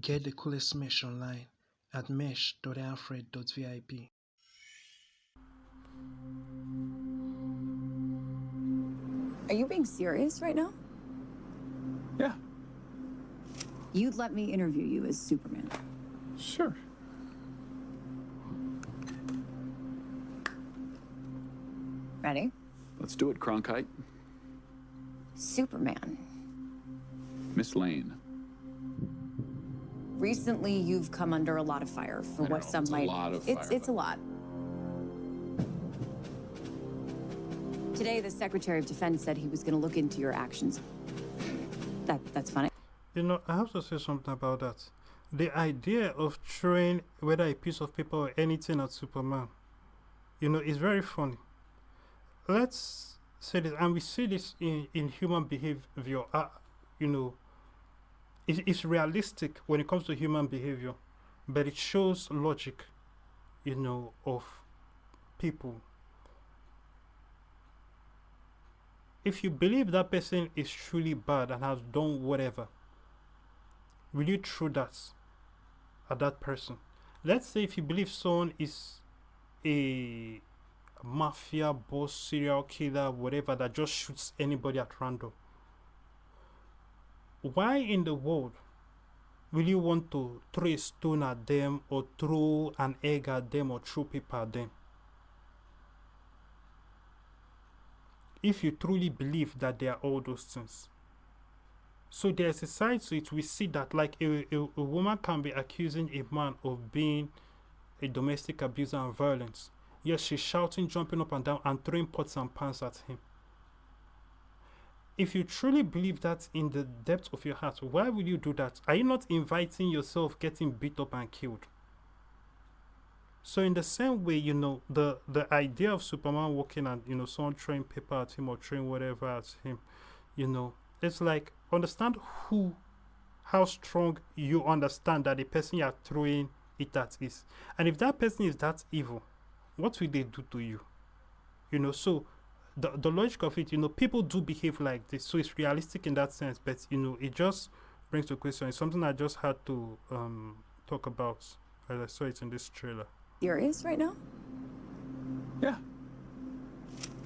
Get the coolest mesh online at mesh.alfred.vip. Are you being serious right now? Yeah, You'd let me interview you as Superman. sure. Ready? Let's do it, Cronkite. Superman. Miss Lane. Recently, you've come under a lot of fire for I what know, some it's a might. lot of it's fire, it's a but- lot. Today, the Secretary of Defense said he was going to look into your actions. That's funny. You know, I have to say something about that. The idea of throwing whether a piece of paper or anything at Superman, you know, is very funny. Let's say this, and we see this in human behavior. You know, it's realistic when it comes to human behavior, but it shows logic, you know, of people. If you believe that person is truly bad and has done whatever, will you throw that at that person? Let's say if you believe someone is a mafia boss, serial killer, whatever, that just shoots anybody at random, why in the world will you want to throw a stone at them or throw an egg at them or throw paper at them? If you truly believe that they are all those things. So there's a side to it. We see that like a woman can be accusing a man of being a domestic abuser and violence. Yes, she's shouting, jumping up and down and throwing pots and pans at him. If you truly believe that in the depth of your heart, why will you do that? Are you not inviting yourself getting beat up and killed? So in the same way, you know, the idea of Superman walking and, you know, someone throwing paper at him or throwing whatever at him, you know, it's like, understand how strong you understand that the person you're throwing it at is. And if that person is that evil, what will they do to you? You know, so the logic of it, you know, people do behave like this. So it's realistic in that sense, but, you know, it just brings to question. It's something I just had to talk about as I saw it in this trailer. Serious right now? Yeah,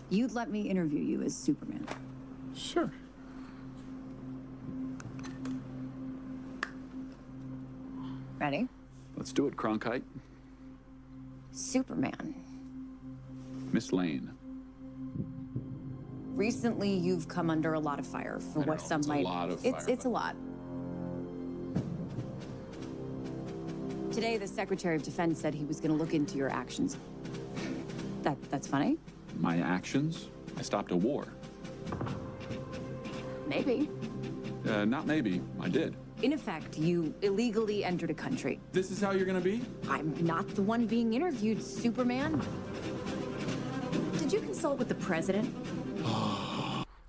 You'd let me interview you as Superman. sure. Ready? Let's do it, Cronkite. Superman. Miss Lane. Recently, you've come under a lot of fire for I know, what some it's a might. lot of it's fire, it's a but- lot. Today, the Secretary of Defense said he was going to look into your actions. That's funny. My actions? I stopped a war. Maybe. Not maybe. I did. In effect, you illegally entered a country. This is how you're gonna be? I'm not the one being interviewed, Superman. Did you consult with the president?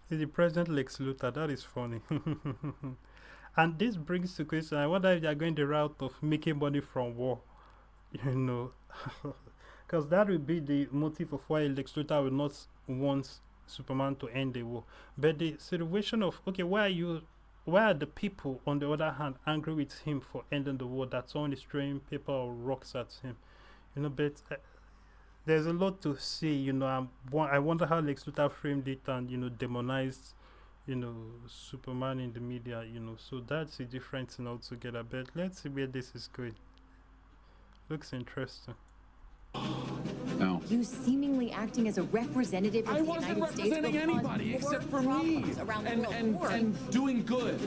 The President Lex Luthor, that is funny. And this brings to question, I wonder if they are going the route of making money from war, you know, because that will be the motive of why Lex Luthor will not want Superman to end the war. But the situation of, okay, why are the people on the other hand angry with him for ending the war, that someone is throwing paper or rocks at him, you know? But there's a lot to see, you know. I wonder how Lex Luthor framed it and, you know, demonized, you know, Superman in the media, you know. So that's a different thing altogether. But let's see where this is going. Looks interesting. No. You seemingly acting as a representative of I the wasn't United States representing will cause anybody more except for me problems around the world. and doing good.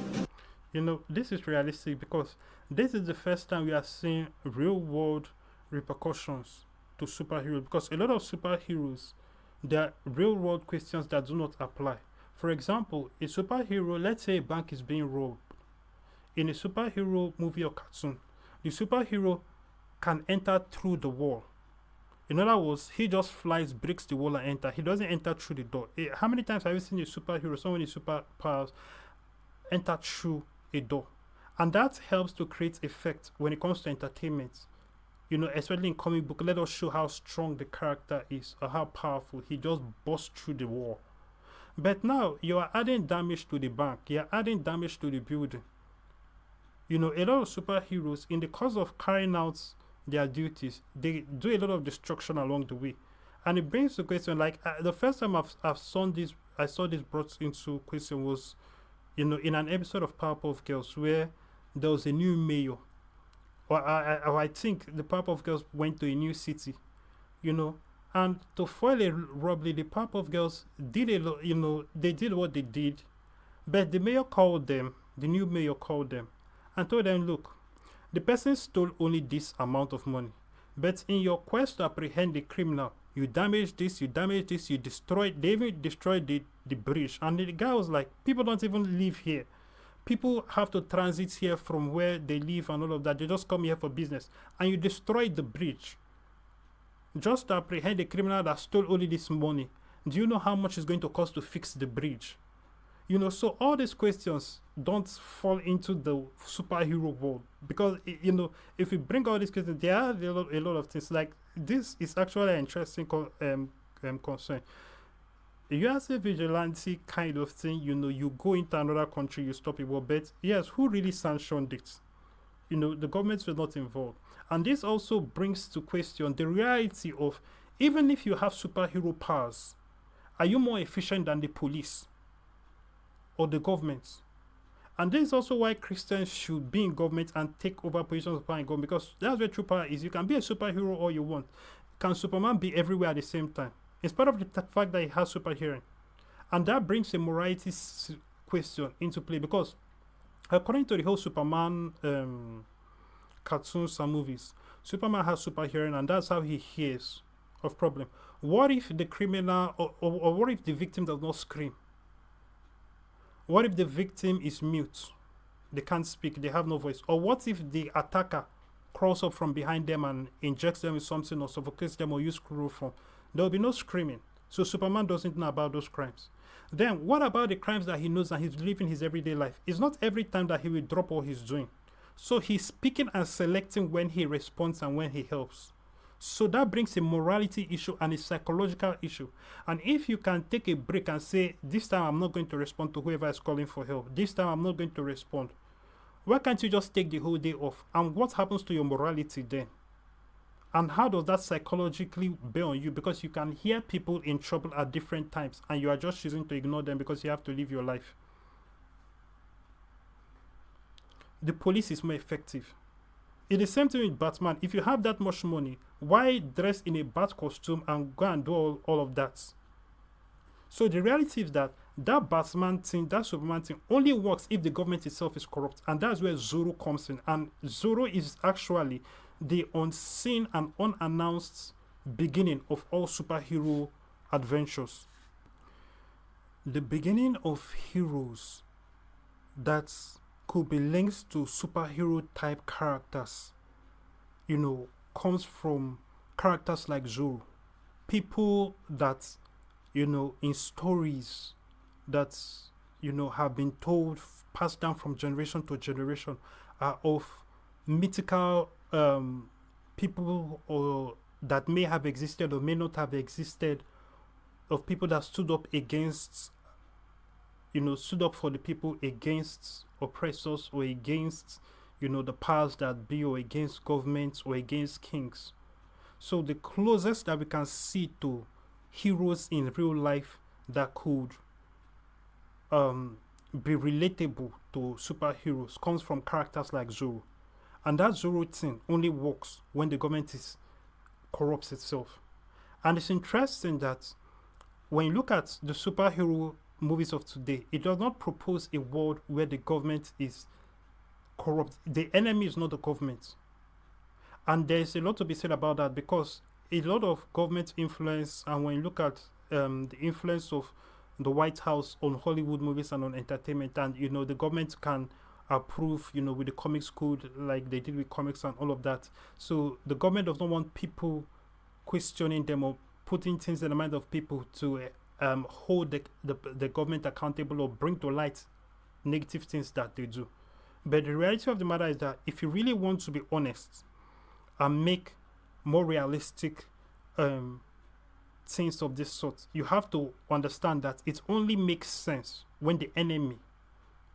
You know, this is realistic because this is the first time we are seeing real world repercussions to superheroes, because a lot of superheroes, there are real world questions that do not apply. For example, a superhero, let's say a bank is being robbed. In a superhero movie or cartoon, the superhero can enter through the wall. In other words, he just flies, breaks the wall and enter. He doesn't enter through the door. How many times have you seen a superhero, someone with superpowers, enter through a door? And that helps to create effect when it comes to entertainment. You know, especially in comic book, let us show how strong the character is or how powerful. He just busts through the wall. But now you are adding damage to the bank. You are adding damage to the building. You know, a lot of superheroes, in the course of carrying out their duties, they do a lot of destruction along the way. And it brings the question, like, the first time I saw this brought into question was, you know, in an episode of Powerpuff Girls where there was a new mayor, or I think the Powerpuff Girls went to a new city, you know, and to foil it robbery, the Powerpuff Girls did a lot, you know, they did what they did, but the mayor called them, the new mayor called them, and told them, look, the person stole only this amount of money, but in your quest to apprehend the criminal, you damaged this, you destroyed, they even destroyed the bridge. And the guy was like, people don't even live here. People have to transit here from where they live and all of that. They just come here for business. And you destroyed the bridge just to apprehend the criminal that stole only this money. Do you know how much it's going to cost to fix the bridge? You know, so all these questions don't fall into the superhero world, because you know, if we bring all these questions, there are a lot of things like this. Is actually an interesting concern. You as a vigilante kind of thing, you know, you go into another country, you stop it, but yes, who really sanctioned it? You know, the governments were not involved. And this also brings to question the reality of, even if you have superhero powers, are you more efficient than the police or the government? And this is also why Christians should be in government and take over positions of power in government, because that's where true power is. You can be a superhero all you want. Can Superman be everywhere at the same time? In spite of the fact that he has super hearing. And that brings a morality question into play, because according to the whole Superman cartoons and movies, Superman has super hearing, and that's how he hears of problem. What if the criminal, or what if the victim does not scream? What if the victim is mute? They can't speak, they have no voice. Or what if the attacker crawls up from behind them and injects them with something, or suffocates them, or use chloroform? There will be no screaming. So Superman doesn't know about those crimes. Then what about the crimes that he knows and he's living his everyday life? It's not every time that he will drop what he's doing. So he's picking and selecting when he responds and when he helps. So that brings a morality issue and a psychological issue. And if you can take a break and say, this time I'm not going to respond to whoever is calling for help, this time I'm not going to respond, why can't you just take the whole day off? And what happens to your morality then? And how does that psychologically bear on you? Because you can hear people in trouble at different times and you are just choosing to ignore them because you have to live your life. The police is more effective. It's the same thing with Batman. If you have that much money, why dress in a bat costume and go and do all of that? So the reality is that Batman thing, that Superman thing only works if the government itself is corrupt. And that's where Zorro comes in. And Zorro is actually the unseen and unannounced beginning of all superhero adventures. The beginning of heroes that could be linked to superhero type characters, you know, comes from characters like Zorro. People that, you know, in stories that, you know, have been told, passed down from generation to generation, are of mythical people, or that may have existed or may not have existed, of people that stood up against, you know, stood up for the people against oppressors, or against, you know, the powers that be, or against governments, or against kings. So the closest that we can see to heroes in real life that could be relatable to superheroes comes from characters like Zorro. And that Zorro thing only works when the government corrupts itself. And it's interesting that when you look at the superhero movies of today, it does not propose a world where the government is corrupt. The enemy is not the government. And there's a lot to be said about that, because a lot of government influence, and when you look at the influence of the White House on Hollywood movies and on entertainment, and, you know, the government can approve, you know, with the comics code like they did with comics and all of that. So the government does not want people questioning them or putting things in the mind of people to hold the government accountable or bring to light negative things that they do. But the reality of the matter is that if you really want to be honest and make more realistic things of this sort, you have to understand that it only makes sense when the enemy,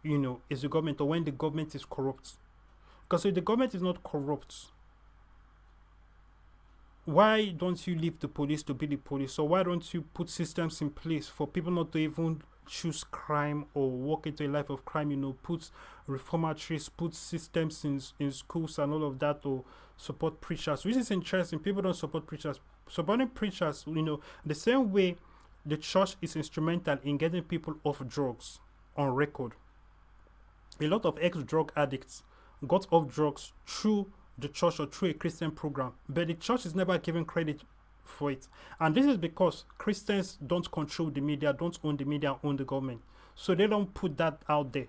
you know, is the government, or when the government is corrupt. Because if the government is not corrupt, why don't you leave the police to be the police? Or why don't you put systems in place for people not to even choose crime or walk into a life of crime? Put reformatories, put systems in schools and all of that, or support preachers, which is interesting. People don't support preachers. Supporting preachers, the same way the church is instrumental in getting people off drugs on record. A lot of ex-drug addicts got off drugs through the church or through a Christian program, but the church is never given credit for it. And this is because Christians don't control the media, don't own the media, own the government. So they don't put that out there.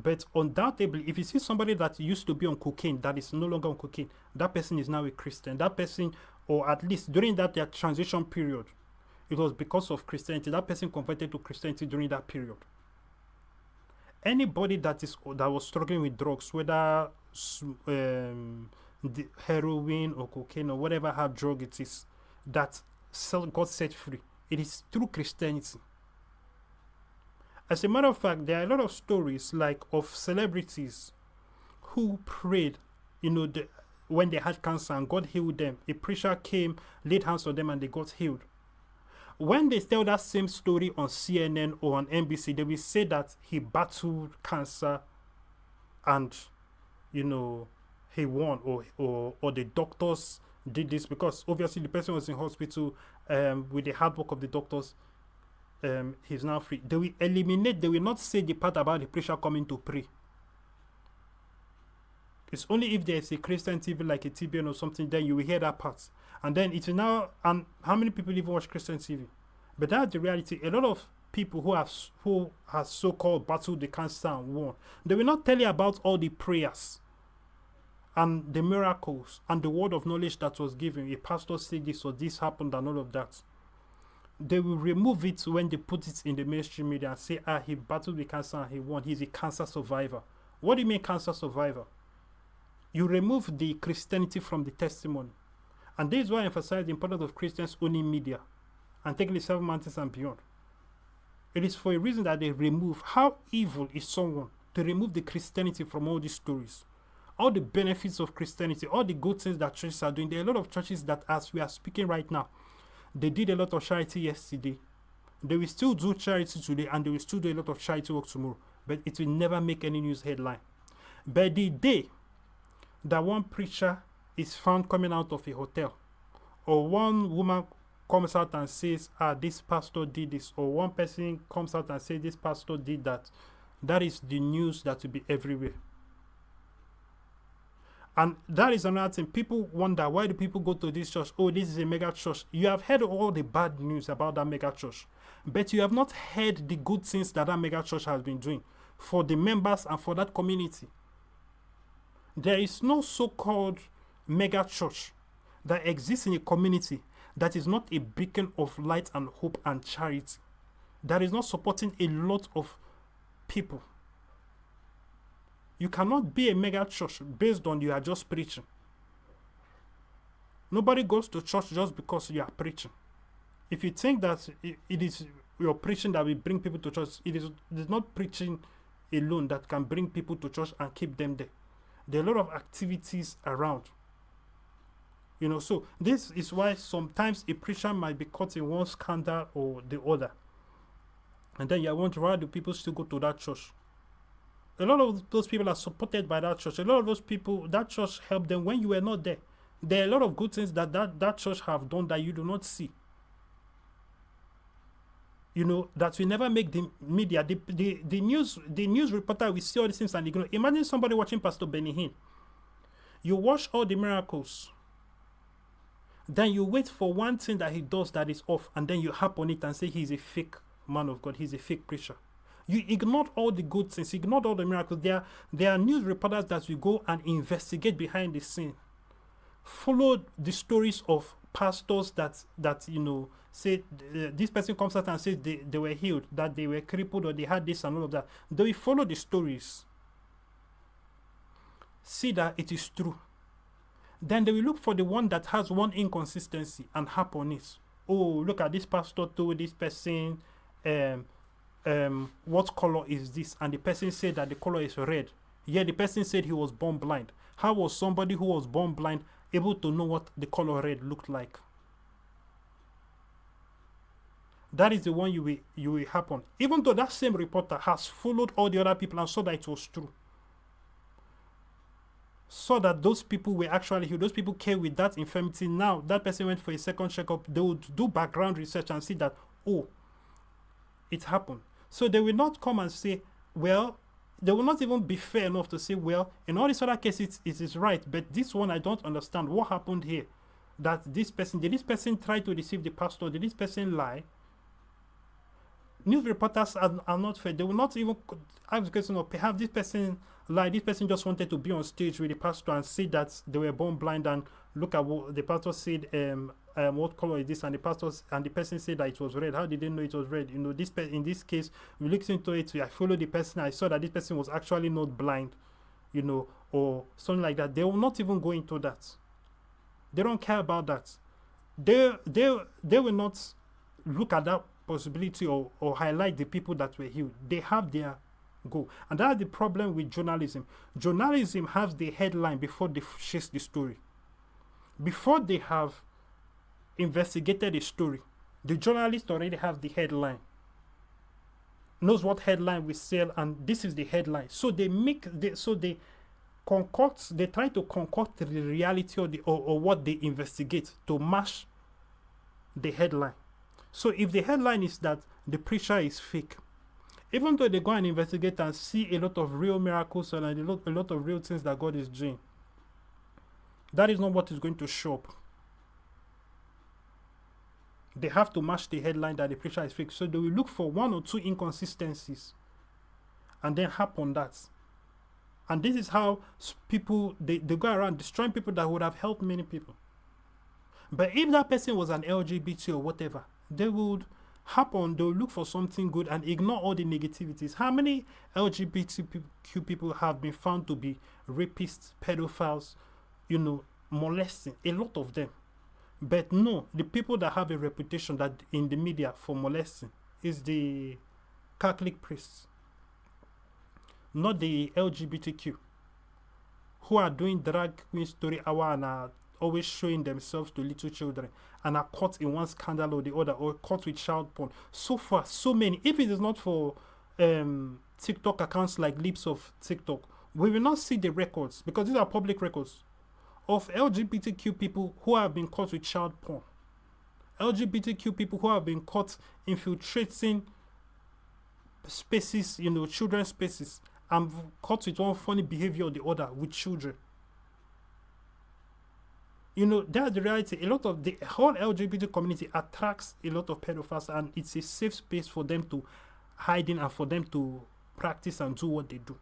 But undoubtedly, if you see somebody that used to be on cocaine, that is no longer on cocaine, that person is now a Christian. That person, or at least during that their transition period, it was because of Christianity. That person converted to Christianity during that period. Anybody that was struggling with drugs, whether the heroin or cocaine or whatever hard drug it is, that got set free, it is through Christianity. As a matter of fact, there are a lot of stories like of celebrities who prayed, when they had cancer and God healed them. A preacher came, laid hands on them, and they got healed. When they tell that same story on CNN or on NBC, they will say that he battled cancer and, he won, or the doctors did this, because obviously the person was in hospital with the hard work of the doctors. He's now free. They will not say the part about the preacher coming to pray. It's only if there's a Christian TV like a TBN or something, then you will hear that part. And then it's now, and how many people even watch Christian TV? But that's the reality. A lot of people who have so-called battled the cancer and won, they will not tell you about all the prayers and the miracles and the word of knowledge that was given. A pastor said this or this happened and all of that. They will remove it when they put it in the mainstream media and say, he battled the cancer and he won. He's a cancer survivor. What do you mean cancer survivor? You remove the Christianity from the testimony. And this is why I emphasize the importance of Christians owning media and taking the 7 mountains and beyond. It is for a reason that they remove. How evil is someone to remove the Christianity from all these stories? All the benefits of Christianity, all the good things that churches are doing. There are a lot of churches that, as we are speaking right now, they did a lot of charity yesterday. They will still do charity today, and they will still do a lot of charity work tomorrow. But it will never make any news headline. But the day that one preacher is found coming out of a hotel, or one woman comes out and says, this pastor did this, or one person comes out and says, this pastor did that, that is the news that will be everywhere. And that is another thing. People wonder, why do people go to this church? Oh, this is a mega church. You have heard all the bad news about that mega church, but you have not heard the good things that mega church has been doing for the members and for that community. There is no so-called mega church that exists in a community that is not a beacon of light and hope and charity, that is not supporting a lot of people. You cannot be a mega church based on you are just preaching. Nobody goes to church just because you are preaching. If you think that it is your preaching that will bring people to church, it is not preaching alone that can bring people to church and keep them there. There are a lot of activities around. So this is why sometimes a preacher might be caught in one scandal or the other. And then you wonder, why do people still go to that church? A lot of those people are supported by that church. A lot of those people, that church helped them when you were not there. There are a lot of good things that church have done that you do not see. That will never make the media. The news reporter will see all these things and ignore. Imagine somebody watching Pastor Benny Hinn. You watch all the miracles. Then you wait for one thing that he does that is off, and then you harp on it and say he's a fake man of God, he's a fake preacher. You ignored all the good things, ignored all the miracles. There are news reporters that will go and investigate behind the scene. Follow the stories of pastors that say this person comes out and says they were healed, that they were crippled, or they had this and all of that. They will follow the stories. See that it is true. Then they will look for the one that has one inconsistency and harp on it. Oh, look at this pastor told this person, what color is this? And the person said that the color is red. Yeah, the person said he was born blind. How was somebody who was born blind able to know what the color red looked like? That is the one you will happen. Even though that same reporter has followed all the other people and saw that it was true. Saw that those people were actually healed. Those people came with that infirmity. Now that person went for a second checkup. They would do background research and see that, oh, it happened. So they will not come and say, well, they will not even be fair enough to say, well, in all these other cases, it is right. But this one, I don't understand. What happened here? That this person, did this person try to deceive the pastor? Did this person lie? News reporters are not fair. They will not even ask the question of perhaps this person lied. This person just wanted to be on stage with the pastor and say that they were born blind and look at what the pastor said. What color is this? And the person said that it was red. How did they know it was red? You know, in this case, we looked into it. I followed the person. I saw that this person was actually not blind, you know, or something like that. They will not even go into that. They don't care about that. They will not look at that possibility or highlight the people that were healed. They have their goal. And that's the problem with journalism. Journalism has the headline before they chase the story. Before they have investigated a story, the journalist already has the headline, knows what headline we sell, and this is the headline. So they try to concoct the reality or what they investigate to match the headline. So if the headline is that the preacher is fake, even though they go and investigate and see a lot of real miracles and a lot of real things that God is doing, that is not what is going to show up. They have to match the headline that the preacher is fake. So they will look for one or two inconsistencies and then harp on that. And this is how people, they go around destroying people that would have helped many people. But if that person was an LGBT or whatever, they would they'll look for something good and ignore all the negativities. How many LGBTQ people have been found to be rapists, pedophiles, you know, molesting? A lot of them. But no, the people that have a reputation that in the media for molesting is the Catholic priests, not the LGBTQ, who are doing drag queen story hour and are always showing themselves to little children and are caught in one scandal or the other, or caught with child porn. So far, so many. If it is not for TikTok accounts like Lips of TikTok, we will not see the records, because these are public records, of LGBTQ people who have been caught with child porn. LGBTQ people who have been caught infiltrating spaces, you know, children's spaces, and caught with one funny behavior or the other with children. You know, that's the reality. A lot of the whole LGBT community attracts a lot of pedophiles, and it's a safe space for them to hide in and for them to practice and do what they do.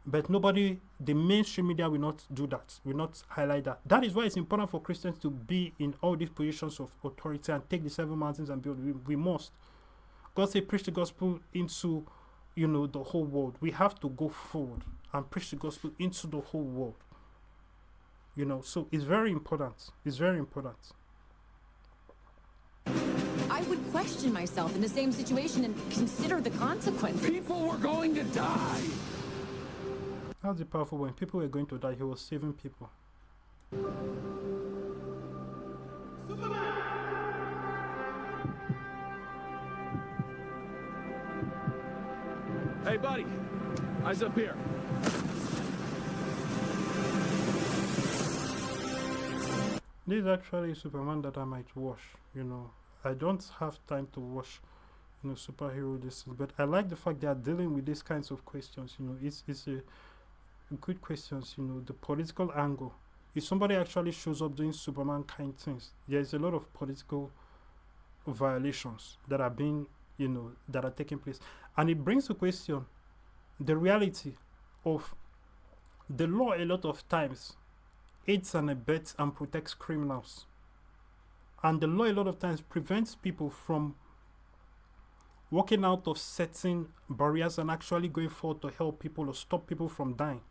But nobody, the mainstream media will not do that, will not highlight that. That is why it's important for Christians to be in all these positions of authority and take the 7 mountains and build. We must. God said, preach the gospel into, you know, the whole world. We have to go forward and preach the gospel into the whole world. You know, so it's very important. It's very important. I would question myself in the same situation and consider the consequences. People were going to die. That's the powerful one. People were going to die. He was saving people. Hey, buddy. Eyes up here. This is actually Superman that I might watch. You know, I don't have time to watch, you know, superhero this, but I like the fact they are dealing with these kinds of questions. You know, it's a good questions. You know, the political angle. If somebody actually shows up doing Superman kind things, there's a lot of political violations that are being, you know, that are taking place, and it brings to question the reality of the law. A lot of times aids and abets and protects criminals, and the law a lot of times prevents people from walking out of certain barriers and actually going forward to help people or stop people from dying,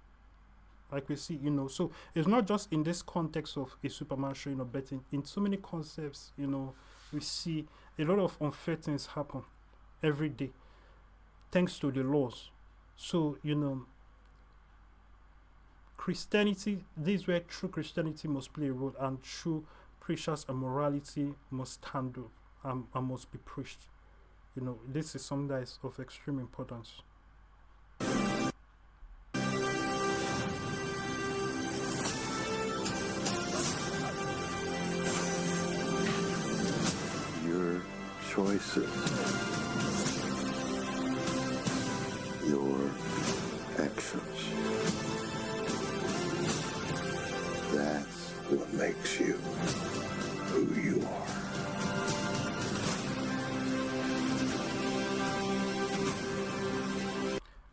like we see, you know. So it's not just in this context of a Superman show, you know, but in so many concepts, you know, we see a lot of unfair things happen every day thanks to the laws. So, Christianity, this is where true Christianity must play a role, and true preachers and morality must stand up and must be preached. This is something that is of extreme importance. Your choices, your actions. That's what makes you who you are.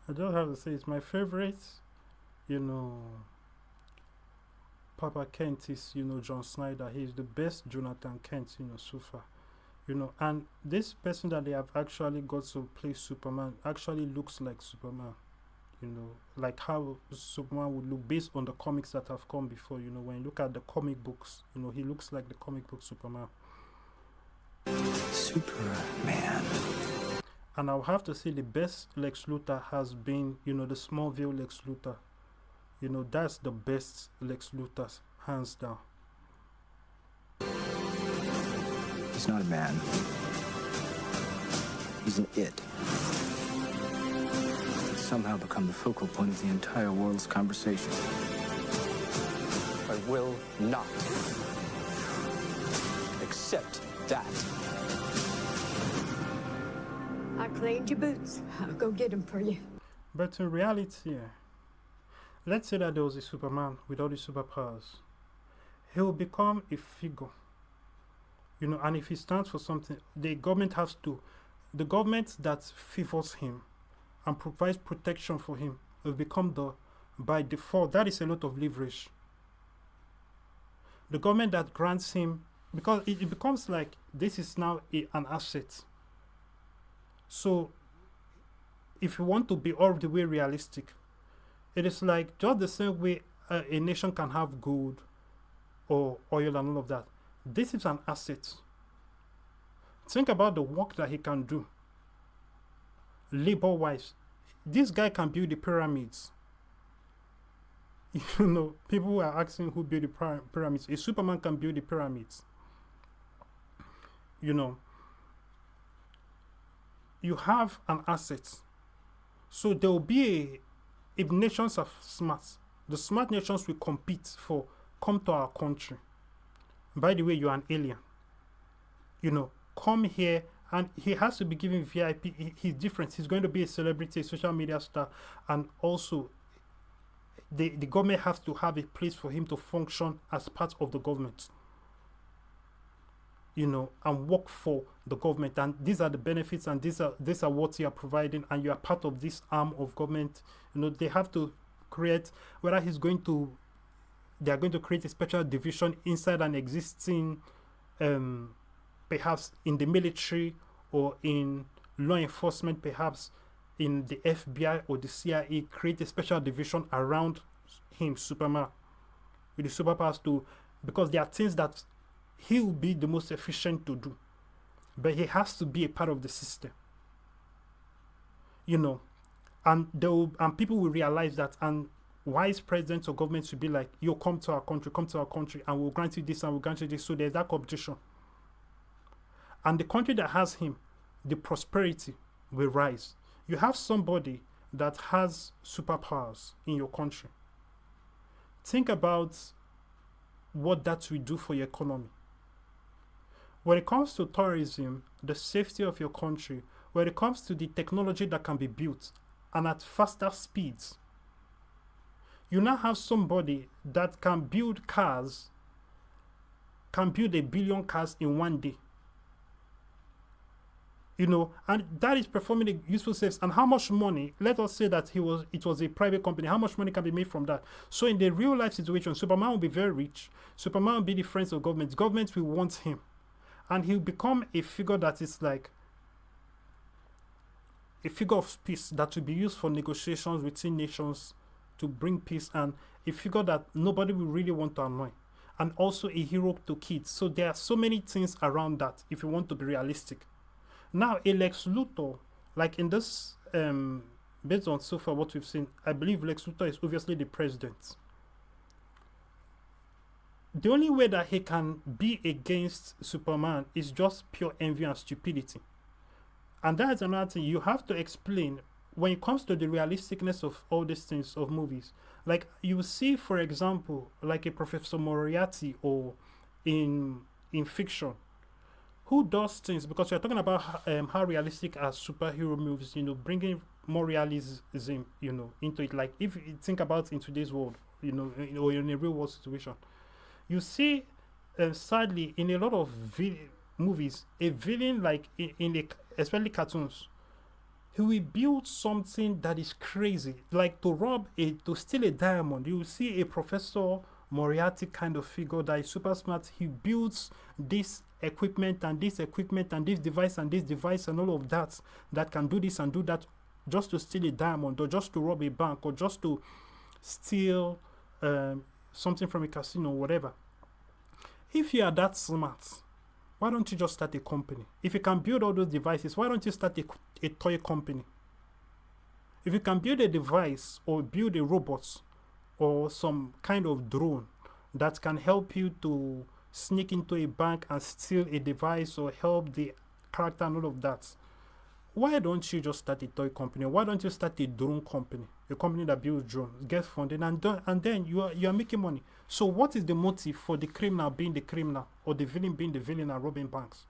I don't have to say it's my favorite. Papa Kent is, John Snyder. He's the best Jonathan Kent, so far. And this person that they have actually got to play Superman actually looks like Superman. Like how Superman would look based on the comics that have come before. When you look at the comic books, he looks like the comic book Superman. Superman. And I'll have to say the best Lex Luthor has been, the Smallville Lex Luthor. That's the best Lex Luthor, hands down. He's not a man. He's an it. He's somehow become the focal point of the entire world's conversation. I will not accept that. I cleaned your boots. I'll go get them for you. But in reality, let's say that there was a Superman with all the superpowers. He will become a figure. And if he stands for something, the government that favors him and provides protection for him will become by default, that is a lot of leverage. The government that grants him, because it becomes like this is now an asset. So, if you want to be all the way realistic, it is like just the same way a nation can have gold or oil and all of that. This is an asset. Think about the work that he can do. Labor-wise, this guy can build the pyramids. People who are asking who built the pyramids. A Superman can build the pyramids. You have an asset. So there will be if nations are smart, the smart nations will compete for come to our country. By the way, you're an alien. Come here, and he has to be given VIP. He's different. He's going to be a celebrity, a social media star, and also the government has to have a place for him to function as part of the government. And work for the government, and these are the benefits, and these are what you are providing, and you are part of this arm of government. They have to create whether they are going to create a special division inside an existing, perhaps in the military or in law enforcement, perhaps in the FBI or the CIA, create a special division around him, Superman, with the superpowers because there are things that he will be the most efficient to do, but he has to be a part of the system. And people will realize that, and wise presidents or governments will be like, "You come to our country, and we'll grant you this and we'll grant you this." So there's that competition, and the country that has him, the prosperity will rise. You have somebody that has superpowers in your country. Think about what that will do for your economy. When it comes to tourism, the safety of your country, when it comes to the technology that can be built and at faster speeds, you now have somebody that can build cars, can build 1 billion cars in one day. And that is performing a useful service. And how much money, let us say that it was a private company, how much money can be made from that? So in the real life situation, Superman will be very rich. Superman will be the friends of government. Government will want him. And he'll become a figure that is like a figure of peace that will be used for negotiations within nations to bring peace, and a figure that nobody will really want to annoy. And also a hero to kids. So there are so many things around that if you want to be realistic. Now, a Lex Luthor, like in this based on so far what we've seen, I believe Lex Luthor is obviously the president. The only way that he can be against Superman is just pure envy and stupidity. And that's another thing you have to explain when it comes to the realisticness of all these things of movies. Like you see, for example, like a Professor Moriarty or in fiction, who does things, because we're talking about how realistic are superhero movies, bringing more realism, into it. Like if you think about in today's world, or in a real world situation, you see, sadly, in a lot of movies, a villain, like especially cartoons, he will build something that is crazy, like to steal a diamond. You will see a Professor Moriarty kind of figure that is super smart. He builds this equipment and this equipment and this device and this device and all of that can do this and do that, just to steal a diamond or just to rob a bank or just to steal something from a casino or whatever. If you are that smart, why don't you just start a company? If you can build all those devices, why don't you start a toy company? If you can build a device or build a robot or some kind of drone that can help you to sneak into a bank and steal a device or help the character and all of that, why don't you just start a toy company? Why don't you start a drone company? A company that builds drones, gets funding, and then you are making money. So what is the motive for the criminal being the criminal or the villain being the villain and robbing banks?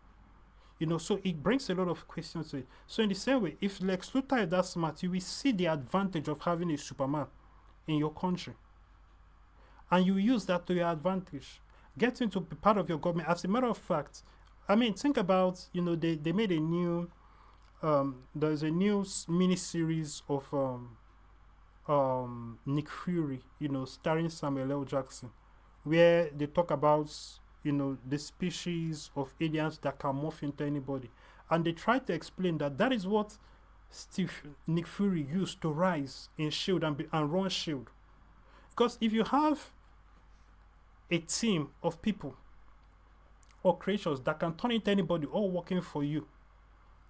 So it brings a lot of questions to it. So in the same way, if Lex Luthor is that smart, you will see the advantage of having a Superman in your country. And you use that to your advantage. Get into be part of your government. As a matter of fact, I mean, think about, they made a new, there's a new mini-series of Nick Fury, starring Samuel L. Jackson, where they talk about, the species of aliens that can morph into anybody. And they try to explain that is what Nick Fury used to rise in S.H.I.E.L.D. and run S.H.I.E.L.D. Because if you have a team of people or creatures that can turn into anybody all working for you,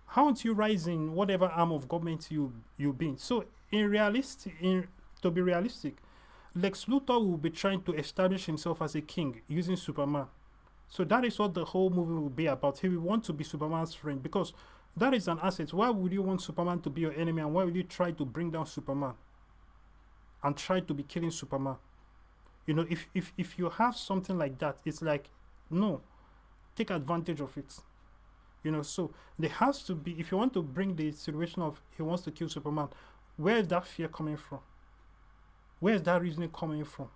how aren't you rise in whatever arm of government you've been? So to be realistic, Lex Luthor will be trying to establish himself as a king using Superman. So that is what the whole movie will be about. He will want to be Superman's friend because that is an asset. Why would you want Superman to be your enemy, and why would you try to bring down Superman and try to be killing Superman? If you have something like that, it's like, no, take advantage of it. So there has to be, if you want to bring the situation of he wants to kill Superman, where is that fear coming from? Where is that reasoning coming from?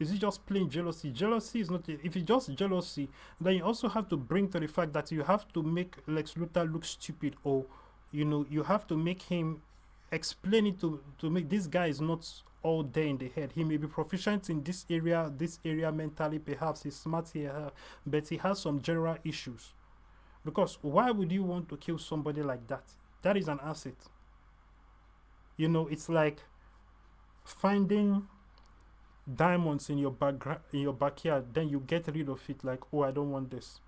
Is it just plain jealousy? Jealousy is not, if it's just jealousy, then you also have to bring to the fact that you have to make Lex Luthor look stupid, or, you have to make him explain it to make this guy is not all there in the head. He may be proficient in this area mentally, perhaps he's smart here, but he has some general issues. Because why would you want to kill somebody like that? That is an asset. It's like finding diamonds in your backyard, then you get rid of it like, oh, I don't want this.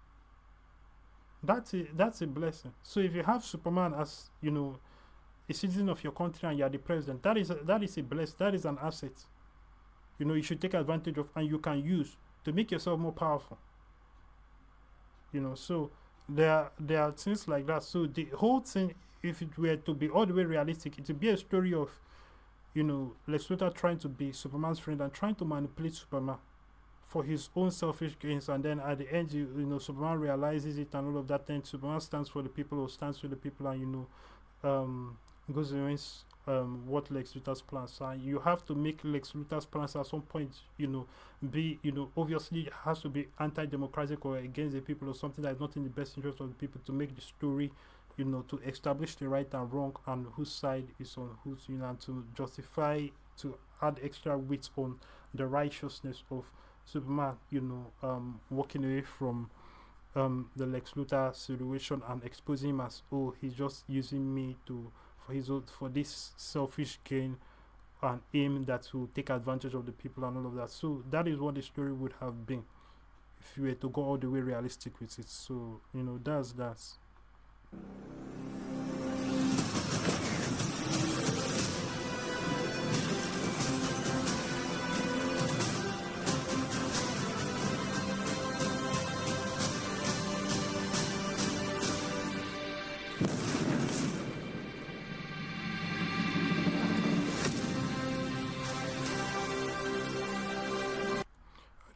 That's a blessing. So if you have Superman as, a citizen of your country and you are the president, that is a blessing. That is an asset. You should take advantage of and you can use to make yourself more powerful. So there are things like that. So the whole thing, if it were to be all the way realistic, it would be a story of, Lex Luthor trying to be Superman's friend and trying to manipulate Superman for his own selfish gains, and then at the end, Superman realizes it and all of that. Then Superman stands for the people, or stands with the people, and goes against what Lex Luthor's plans are. You have to make Lex Luthor's plans at some point, be, obviously it has to be anti-democratic or against the people, or something that is not in the best interest of the people, to make the story, to establish the right and wrong and whose side is on whose, and to justify, to add extra weight on the righteousness of Superman, walking away from the Lex Luthor situation and exposing him as, oh, he's just using me for this selfish gain and aim that will take advantage of the people and all of that. So that is what the story would have been if you were to go all the way realistic with it. So that's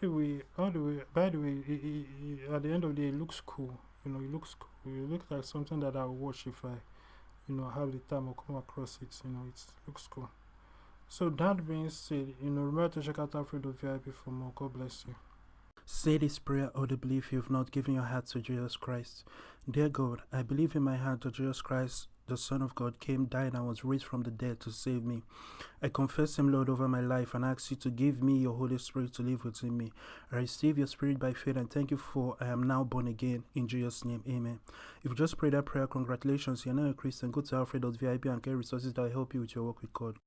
By the way, at the end of the day, it looks cool. It looks cool. It looks like something that I'll watch if I, have the time or come across it. It looks cool. So that being said, remember to check out Alfred.vip for more. God bless you. Say this prayer audibly if you've not given your heart to Jesus Christ. Dear God, I believe in my heart that Jesus Christ, the Son of God, came, died, and was raised from the dead to save me. I confess Him, Lord, over my life and ask you to give me your Holy Spirit to live within me. I receive your Spirit by faith and thank you for I am now born again. In Jesus' name, amen. If you just prayed that prayer, congratulations, you're now a Christian. Go to alfred.vip and get resources that will help you with your work with God.